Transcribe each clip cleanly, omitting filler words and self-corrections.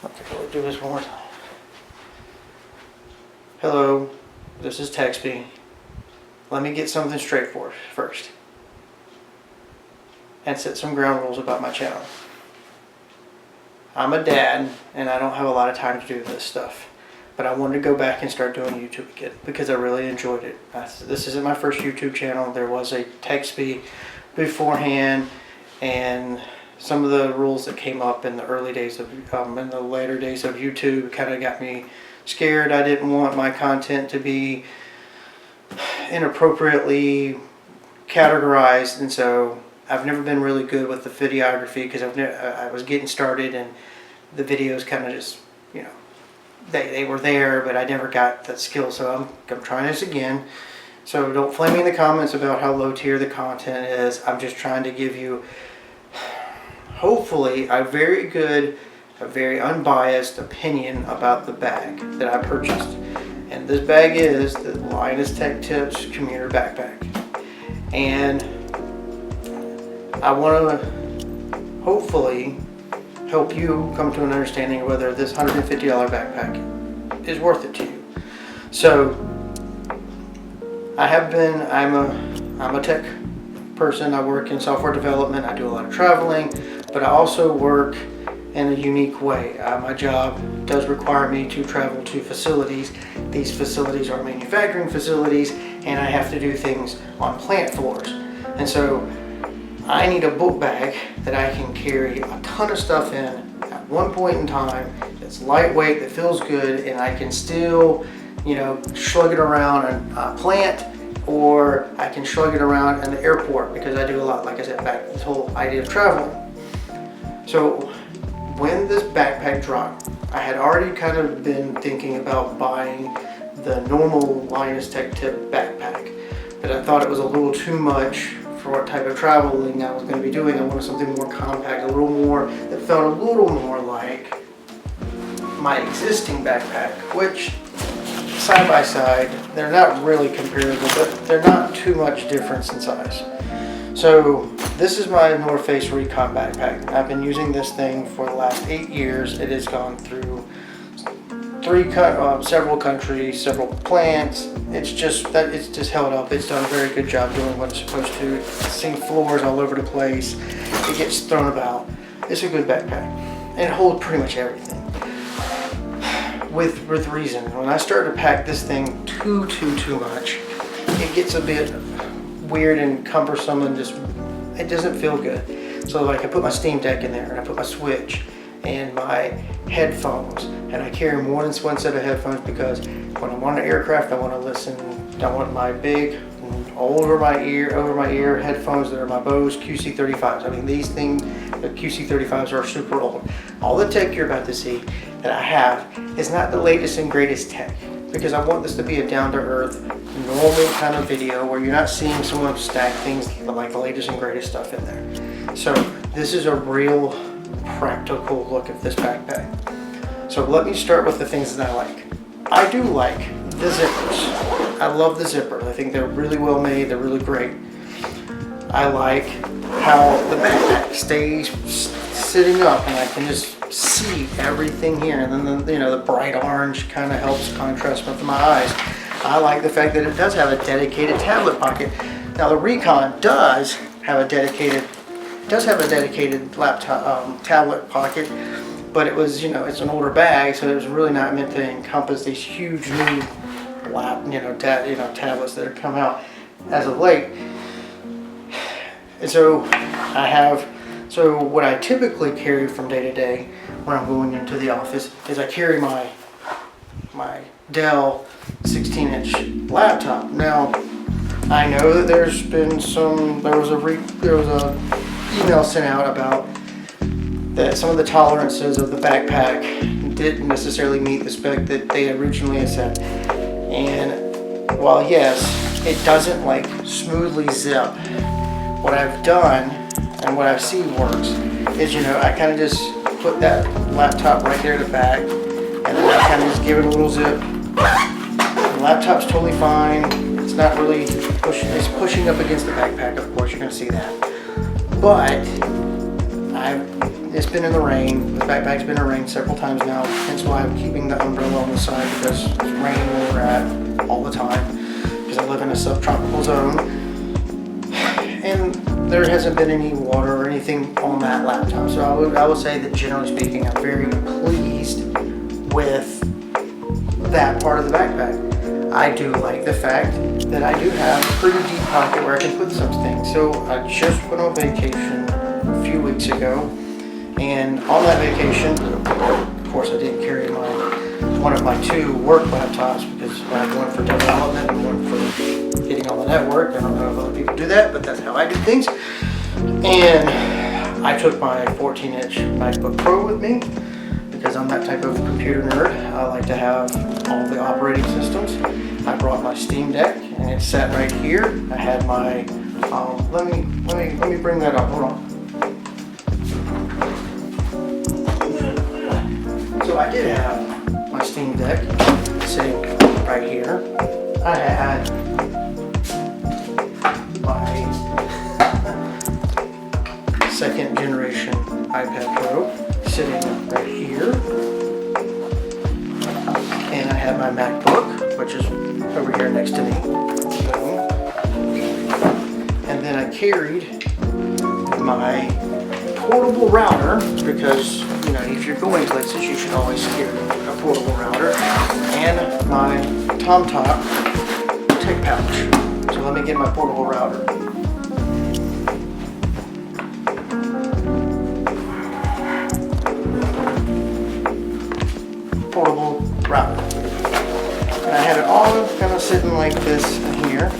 Okay, we'll do this one more time. Hello, this is Texby. Let me get something straight for first and set some ground rules about my channel. I'm a dad and I don't have a lot of time to do this stuff, but I wanted to go back and start doing YouTube again because I really enjoyed it. This isn't my first YouTube channel. There was a Texby beforehand, and some of the rules that came up in the early days of, in the later days of YouTube kind of got me scared. I didn't want my content to be inappropriately categorized, and so I've never been really good with the videography because I was getting started and the videos kind of just, you know, they were there, but I never got that skill. So I'm trying this again. So don't flame me in the comments about how low tier the content is. I'm just trying to give you, hopefully, a very unbiased opinion about the bag that I purchased. And this bag is the Linus Tech Tips Commuter Backpack. And I want to hopefully help you come to an understanding of whether this $150 backpack is worth it to you. So I'm a tech person. I work in software development. I do a lot of traveling, but I also work in a unique way. My job does require me to travel to facilities. These facilities are manufacturing facilities, and I have to do things on plant floors. And so I need a book bag that I can carry a ton of stuff in at one point in time, that's lightweight, that feels good, and I can still, you know, slug it around a plant, or I can slug it around in the airport, because I do a lot, like I said, back to this whole idea of traveling. So when this backpack dropped, I had already kind of been thinking about buying the normal Linus Tech Tip backpack, but I thought it was a little too much for what type of traveling I was going to be doing. I wanted something more compact, a little more, that felt a little more like my existing backpack, which side by side, they're not really comparable, but they're not too much difference in size. So this is my North Face Recon backpack. I've been using this thing for the last 8 years. It has gone through several countries, several plants. It's just held up. It's done a very good job doing what it's supposed to. It's seen floors all over the place. It gets thrown about. It's a good backpack, and it holds pretty much everything. With reason. When I start to pack this thing too much, it gets a bit weird and cumbersome, and just it doesn't feel good. So like I put my Steam Deck in there, and I put my Switch and my headphones, and I carry more than one set of headphones because when I'm on an aircraft, I want to listen. I want my big over my ear headphones that are my Bose QC35s. I mean, these things, the QC35s, are super old. All the tech you're about to see that I have is not the latest and greatest tech, because I want this to be a down-to-earth, normal kind of video where you're not seeing someone stack things like the latest and greatest stuff in there. So this is a real practical look at this backpack. So let me start with the things that I like. I do like the zippers. I love the zippers. I think they're really well made. They're really great. I like how the backpack stays sitting up, and I can just see everything here. And then the bright orange kind of helps contrast with my eyes. I like the fact that it does have a dedicated tablet pocket. Now the Recon does have a dedicated laptop tablet pocket, but it was, it's an older bag, so it was really not meant to encompass these huge new tablets that have come out as of late. And so what I typically carry from day to day when I'm going into the office is I carry my Dell 16-inch laptop. Now I know that there was a email sent out about that some of the tolerances of the backpack didn't necessarily meet the spec that they originally had set. And while yes, it doesn't like smoothly zip, what I've done and what I've seen works is, I kind of just put that laptop right there in the back, and then I kind of just give it a little zip. The laptop's totally fine. It's not really pushing. It's pushing up against the backpack. Of course, you're going to see that. But I've it's been in the rain. The backpack's been in the rain several times now. Hence why I'm keeping the umbrella on the side, because it's raining where we're at all the time. Because I live in a subtropical zone. And there hasn't been any water or anything on that laptop. So I would say that generally speaking, I'm very pleased with that part of the backpack. I do like the fact that I do have a pretty deep pocket where I can put some things. So I just went on vacation a few weeks ago, and on that vacation, of course I didn't carry one of my 2 work laptops, because I have one for development and one for getting on the network. I don't know if other people do that, but that's how I do things. And I took my 14-inch MacBook Pro with me, because I'm that type of computer nerd. I like to have all the operating systems. I brought my Steam Deck, and it's sat right here. I had my, let me bring that up, hold on. So I did have my Steam Deck sitting right here. I had my 2nd generation iPad Pro sitting right here. And I had my MacBook, which is over here next to me. And then I carried my portable router, because you know, if you're going places, you should always carry a portable router, and my TomTop tech pouch. So let me get my portable router. Portable router. And I had it all kind of sitting like this in here.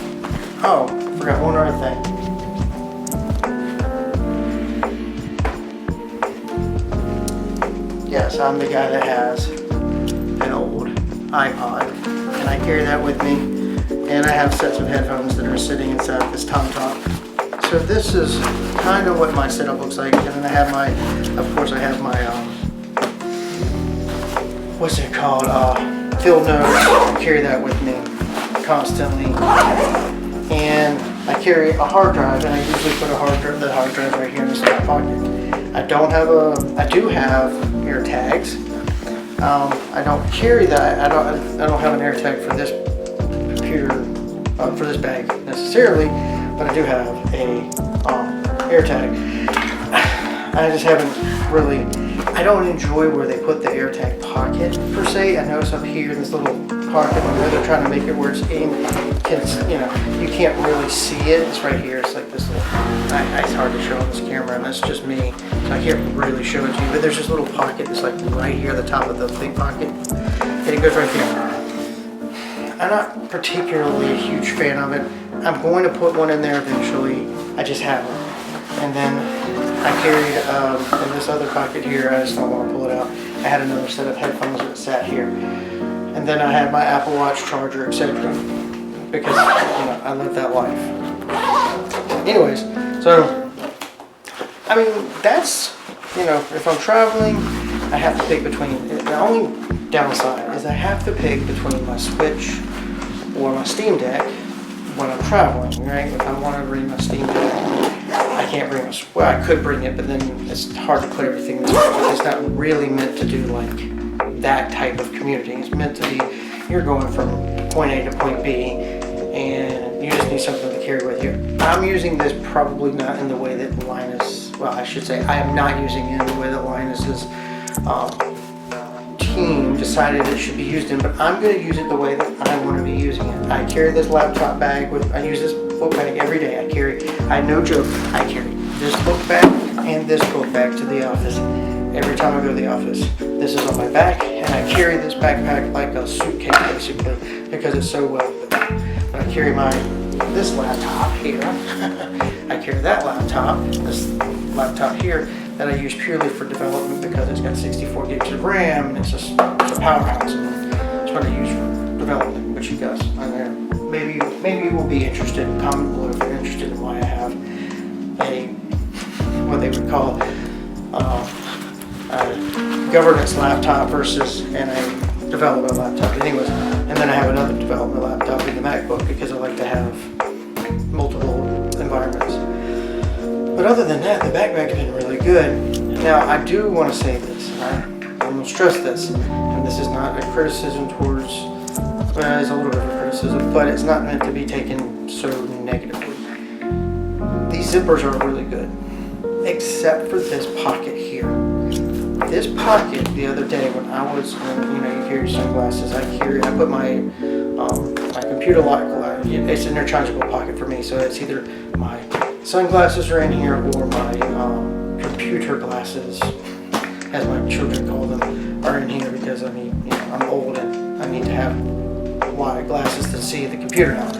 Oh, forgot one other thing. Yes, I'm the guy that has an old iPod, and I carry that with me, and I have sets of headphones that are sitting inside this TomTop. So this is kind of what my setup looks like, and then I have my, of course I have my, what's it called, field notes. I carry that with me constantly, and I carry a hard drive, and I usually put the hard drive right here in this back pocket. I do have air tags. I don't carry that. I don't have an air tag for this computer, for this bag necessarily, but I do have a air tag. I just haven't really. I don't enjoy where they put the air tag pocket per se. I notice up here in this little pocket where they're trying to make it where it's in. You know, you can't really see it. It's right here. It's like this little. It's hard to show on this camera, and that's just me, so I can't really show it to you. But there's this little pocket that's like right here at the top of the big pocket, and it goes right there. I'm not particularly a huge fan of it. I'm going to put one in there eventually. I just haven't. And then I carried in this other pocket here. I just don't want to pull it out. I had another set of headphones that sat here, and then I had my Apple Watch charger, etc. Because you know I live that life. Anyways, so I mean that's, you know, if I'm traveling, I have to pick between. The only downside is I have to pick between my Switch or my Steam Deck when I'm traveling, right? If I want to bring my Steam Deck, I can't bring my, well, I could bring it, but then it's hard to put everything in this. It's not really meant to do like that type of commuting. It's meant to be, you're going from point A to point B, and you just need something to carry with you. I'm using this probably not in the way that Linus, well, I should say I am not using it in the way that Linus's team decided it should be used in, but I'm going to use it the way that I want to be using it. I carry this laptop bag with, I use this book bag every day. No joke, I carry this book bag and this book bag to the office every time I go to the office. This is on my back, and I carry this backpack like a suitcase basically because it's so well put. But I carry this laptop here. I carry that laptop, this laptop here, that I use purely for development because it's got 64 gigs of RAM and it's just it's a powerhouse. It's what I use for development, which you guys, maybe will be interested. Comment below if you're interested in why I have a, what they would call a governance laptop versus and a development laptop. Anyways, and then I have another development laptop in the MacBook because I like to have multiple environments. But other than that, the backpack's been really good. Now, I do want to say this, and I'm going to stress this, and this is not a criticism towards, well, it's a little bit of a criticism, but it's not meant to be taken so negatively. These zippers are really good, except for this pocket here. This pocket, the other day when I was, you carry sunglasses, I put my my computer lock, it's an interchangeable pocket for me, so it's either my sunglasses are in here or my computer glasses, as my children call them, are in here because I'm old and I need to have wide glasses to see the computer now.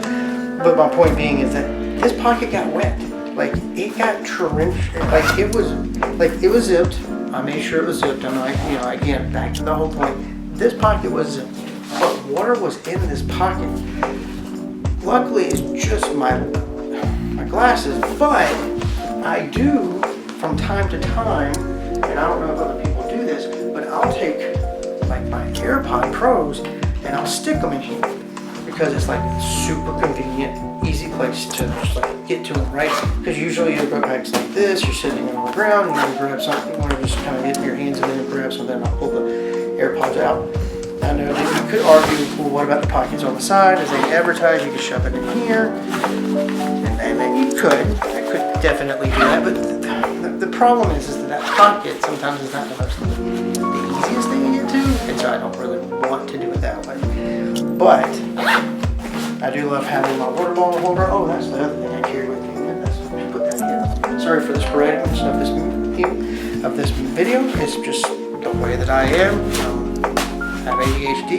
But my point being is that this pocket got wet. Like, it got drenched, like it was zipped. I made sure it was zipped. I'm like, again, back to the whole point. This pocket was zipped, but water was in this pocket. Luckily, it's just my glasses, but I do, from time to time, and I don't know if other people do this, but I'll take like my AirPod Pros and I'll stick them in here because it's like a super convenient, easy place to just like get to them, right? Because usually your backpack's like this, you're sitting on the ground, you want to grab something, you want to just kind of get your hands in there and grab something, and I'll pull the AirPods out. I know that you could argue, well, what about the pockets on the side? As they advertise, you can shove it in here. And then you could. I could definitely do that. But the problem is that pocket sometimes is not the easiest thing to get to. And so I don't really want to do it that way. But I do love having my water bottle holder. Oh, that's the other thing I carry with me. Put that here. Sorry for the sporadicness of this video. It's just the way that I am. I have ADHD,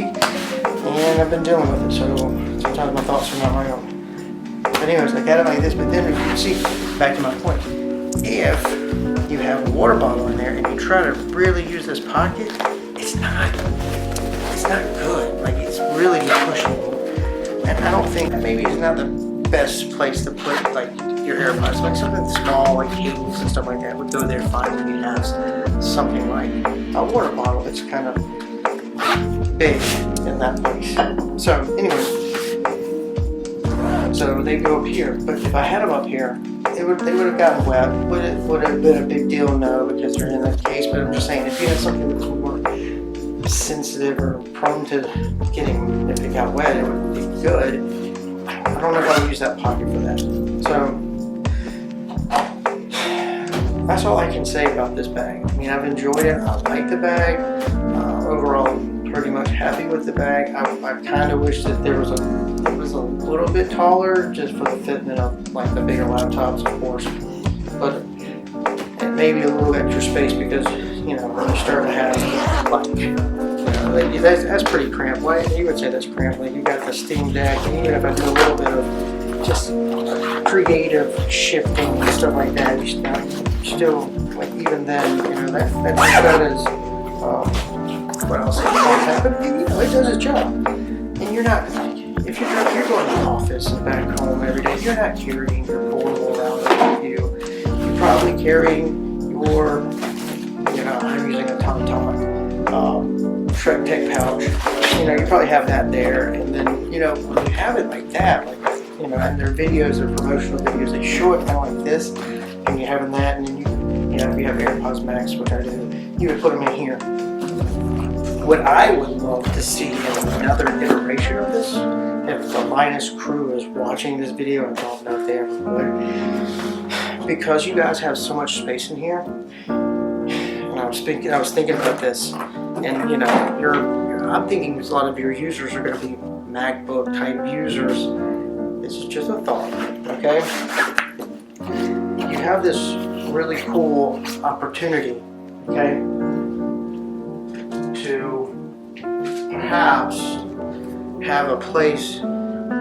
and I've been dealing with it, so sometimes my thoughts are not my own. But anyways, I got it like this, but then you can see, back to my point, if you have a water bottle in there and you try to really use this pocket, it's not good. Like, it's really pushing. And I don't think, maybe it's not the best place to put, like, your AirPods. Like, something small, like cables and stuff like that would go there fine when you have something like a water bottle that's kind of big in that place. So anyways, so they go up here, but if I had them up here, they would have gotten wet. Would it have been a big deal? No, because they're in that case. But I'm just saying, if you had something that's more sensitive or prone to getting, if it got wet, it would be good. I don't know if I would use that pocket for that. So that's all I can say about this bag. I mean, I've enjoyed it. I like the bag. Overall, I'm pretty much happy with the bag. I kind of wish that it was a little bit taller, just for the fitment of like the bigger laptops, of course. But it may be a little extra space because when you start to have like that's pretty cramped. Why you would say that's cramped? Like, you got the Steam Deck, and even if I do a little bit of just creative shifting and stuff like that, you still like, even then, that is. What else? But it does its job. And you're not, if you're going to the office and back home every day, you're not carrying your portable around with you. You're probably carrying your, I'm using a TomTom Trek Tech pouch. You probably have that there. And then, when you have it like that, and their videos, their promotional videos, they show it kind of like this, and you're having that, and then if you have AirPods Max, which I do, you would put them in here. What I would love to see in another iteration of this, if the Linus crew is watching this video, I don't know if they ever would, because you guys have so much space in here, and I was thinking about this, and I'm thinking a lot of your users are going to be MacBook type users. This is just a thought, okay? You have this really cool opportunity, okay, to perhaps have a place,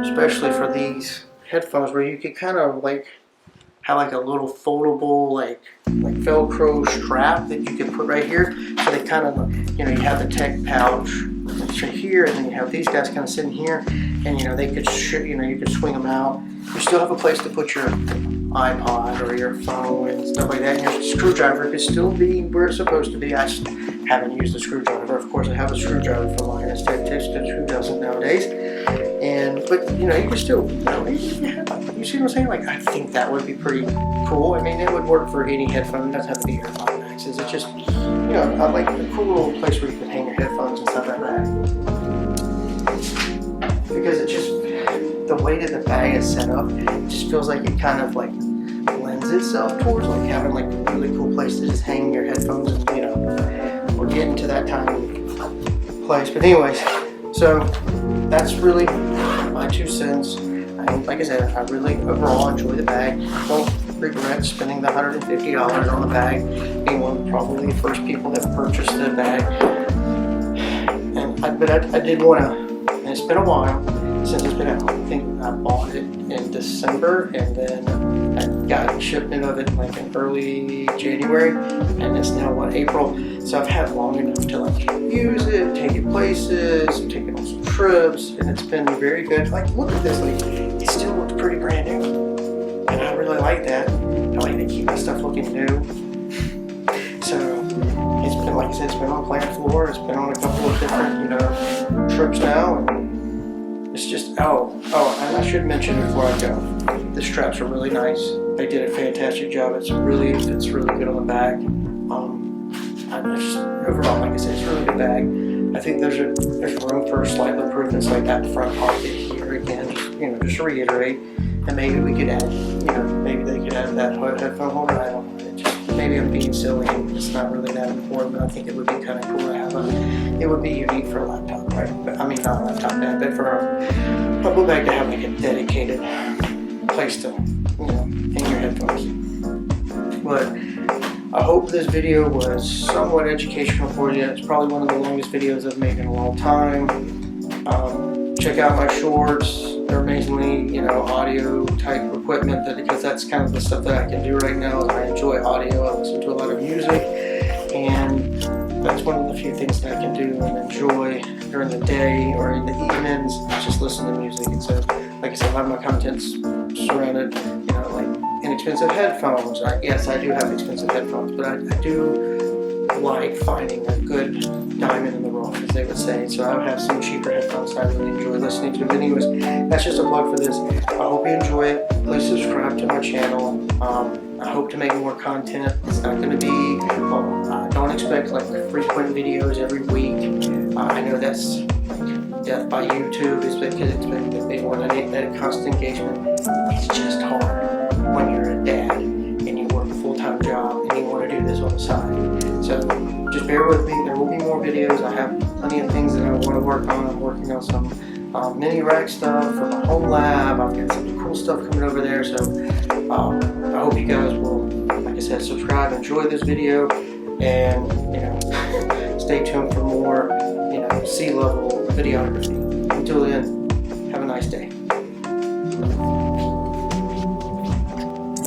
especially for these headphones, where you could kind of like have like a little foldable like Velcro strap that you can put right here. So they kind of, you have the tech pouch right here, and then you have these guys kind of sitting here, and they could you could swing them out. You still have a place to put your iPod or your phone and stuff like that. And your screwdriver could still be where it's supposed to be. I just haven't used a screwdriver. Of course, I have a screwdriver for Linus Tech Tips, because who doesn't nowadays? But you can still, you see what I'm saying? Like, I think that would be pretty cool. I mean, it would work for any headphone. It doesn't have to be AirPod Max. pieces. It's just, you know, I like a cool little place where you can hang your headphones and stuff like that. Because it just, the way that the bag is set up, it just feels like it kind of like lends itself towards like having like a really cool place to just hang your headphones. And, you know, we're getting to that time and place. But anyways, so that's really my 2 cents. Like I said, I really overall enjoy the bag. Don't regret spending the $150 on the bag. Being one of probably the first people that purchased the bag. But I did want to, and it's been a while since it's been out. I think I bought it in December, and then I got shipment of it like in early January, and it's now April. So I've had long enough to like use it, take it places, take it on some trips, and it's been very good. Like, look at this, like it still looks pretty brand new, and I really like that. I like to keep my stuff looking new. So it's been, like I said, it's been on plant floor. It's been on a couple of different, you know, trips now, and it's just, and I should mention before I go, the straps are really nice. They did a fantastic job. It's really good on the back. Overall, like I said, it's a really good bag. I think there's room for slight improvements, like that front pocket here again. Just to reiterate, and maybe we could add, maybe they could add that headphone holder. I don't know. Maybe I'm being silly and it's not really that important, but I think it would be kind of cool to have it would be unique for a laptop, right? But I mean, not a laptop bag, but for a book bag to have like a dedicated place to, hang your headphones. But I hope this video was somewhat educational for you. It's probably one of the longest videos I've made in a long time. Check out my shorts. They're amazingly, audio type equipment, because that's kind of the stuff that I can do right now. Is I enjoy audio. I listen to a lot of music, and that's one of the few things that I can do and enjoy during the day or in the evenings. Just listen to music. And so, like I said, a lot of my content's surrounded, like inexpensive headphones. Yes, I do have expensive headphones, but I do like finding a good diamond in the rough, as they would say. So I have some cheaper headphones that I really enjoy listening to. But anyways, that's just a plug for this. I hope you enjoy it. Please subscribe to my channel. I hope to make more content. It's not going to be, I don't expect like frequent videos every week. I know that's like death by YouTube, is because they want that constant engagement. It's just hard when you're a dad and you work a full-time job and you want to do this on the side. So just bear with me. There will be more videos. I have plenty of things that I want to work on. I'm working on some mini rack stuff for my home lab. I've got some cool stuff coming over there. So I hope you guys will, like I said, subscribe, enjoy this video, and stay tuned for more sea level videography. Until then,